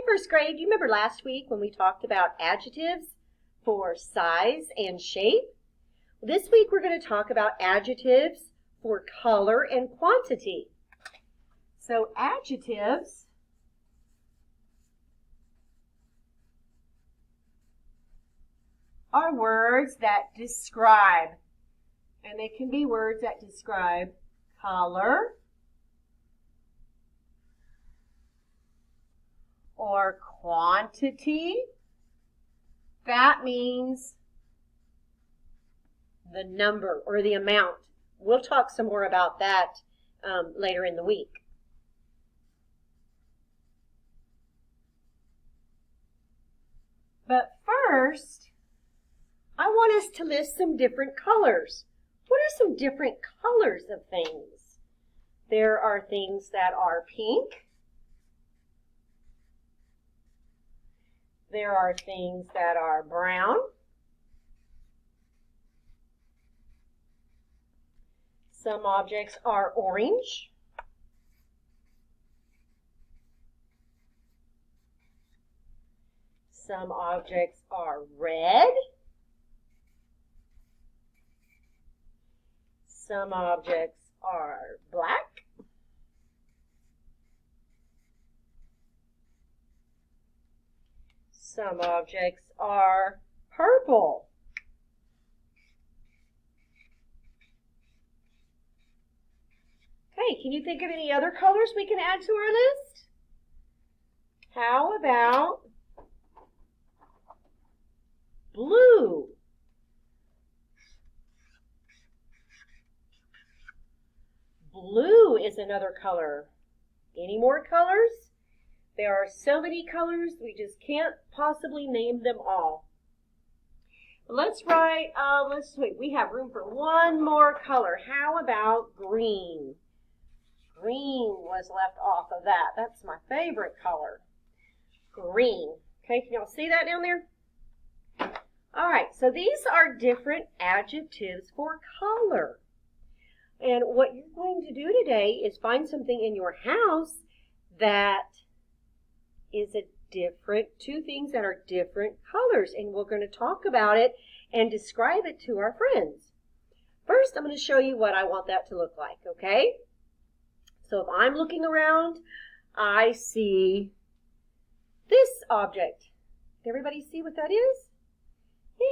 first grade, do you remember last week when we talked about adjectives for size and shape? This week we're going to talk about adjectives for color and quantity. So adjectives are words that describe, and they can be words that describe color or quantity. That means the number or the amount. We'll talk some more about that later in the week. But first, I want us to list some different colors. What are some different colors of things? There are things that are pink. There are things that are brown. Some objects are orange. Some objects are red. Some objects are black. Some objects are purple. Okay, can you think of any other colors we can add to our list? How about blue? Blue is another color. Any more colors? There are so many colors, we just can't possibly name them all. Let's wait, we have room for one more color. How about green? Green was left off of that. That's my favorite color. Green. Okay, can y'all see that down there? All right, so these are different adjectives for color. And what you're going to do today is find something in your house that is two things that are different colors. And we're going to talk about it and describe it to our friends. First, I'm going to show you what I want that to look like, okay? So if I'm looking around, I see this object. Did everybody see what that is?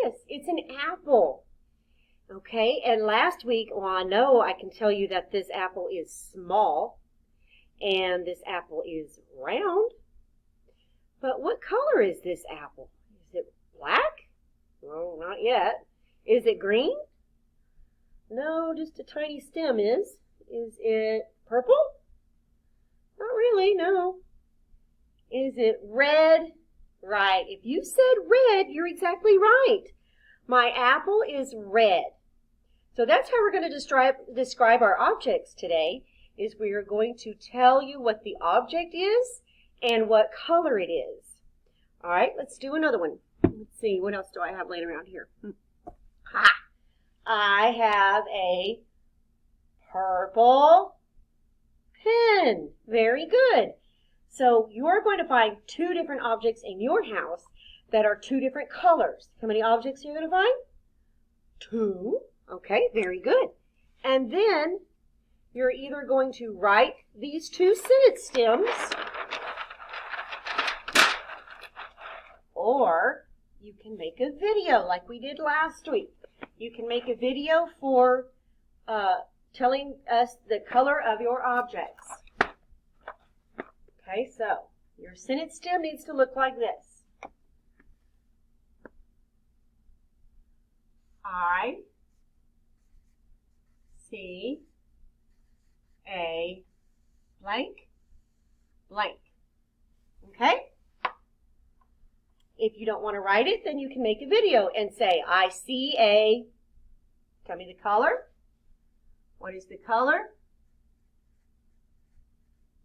Yes, it's an apple. Okay, and last week, well, I can tell you that this apple is small and this apple is round. But what color is this apple? Is it black? No, not yet. Is it green? No, just a tiny stem is. Is it purple? Not really, no. Is it red? Right. If you said red, you're exactly right. My apple is red. So that's how we're going to describe our objects today, is we are going to tell you what the object is and what color it is. All right, let's do another one. Let's see, what else do I have laying around here? Ha! I have a purple pen. Very good. So you're going to find two different objects in your house that are two different colors. How many objects are you going to find? Two. Okay, very good. And then you're either going to write these two sentence stems, or you can make a video like we did last week. You can make a video for telling us the color of your objects. Okay, so your sentence stem needs to look like this. I see a blank, blank. Okay? If you don't want to write it, then you can make a video and say, I see a, tell me the color. What is the color?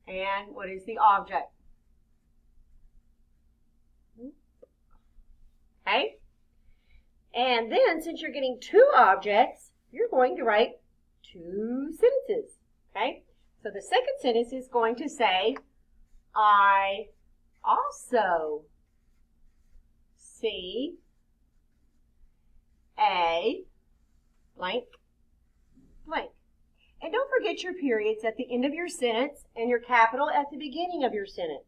And what is the object? Okay? And then, since you're getting two objects, you're going to write two sentences. Okay? So the second sentence is going to say, I also see a blank, blank. And don't forget your periods at the end of your sentence and your capital at the beginning of your sentence.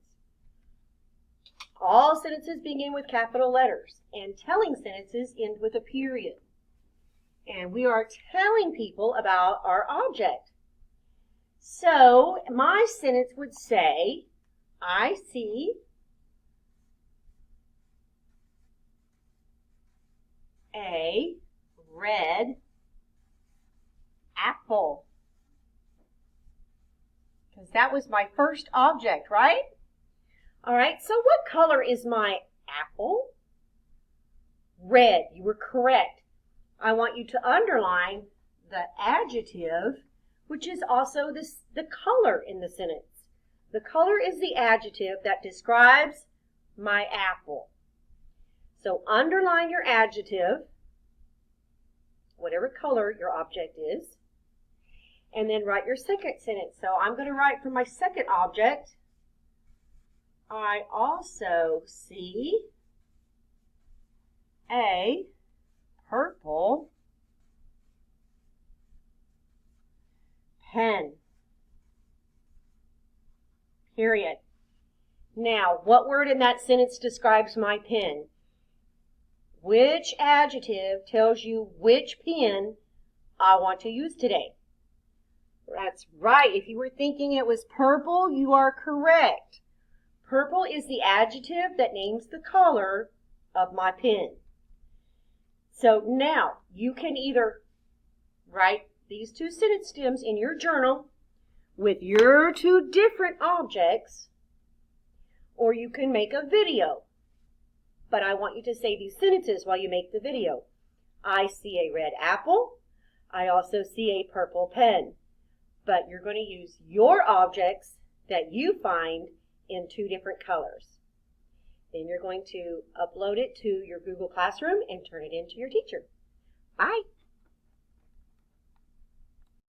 All sentences begin with capital letters, and telling sentences end with a period. And we are telling people about our object. So my sentence would say, I see a red apple. Because that was my first object, right? All right, so what color is my apple? Red. You were correct. I want you to underline the adjective, which is also the color in the sentence. The color is the adjective that describes my apple. So underline your adjective, whatever color your object is, and then write your second sentence. So I'm going to write for my second object, I also see a purple pen. Period. Now, what word in that sentence describes my pen? Which adjective tells you which pen I want to use today? That's right. If you were thinking it was purple, you are correct. Purple is the adjective that names the color of my pen. So now you can either write these two sentence stems in your journal with your two different objects, or you can make a video. But I want you to say these sentences while you make the video. I see a red apple. I also see a purple pen. But you're going to use your objects that you find in two different colors. Then you're going to upload it to your Google Classroom and turn it in to your teacher. Bye.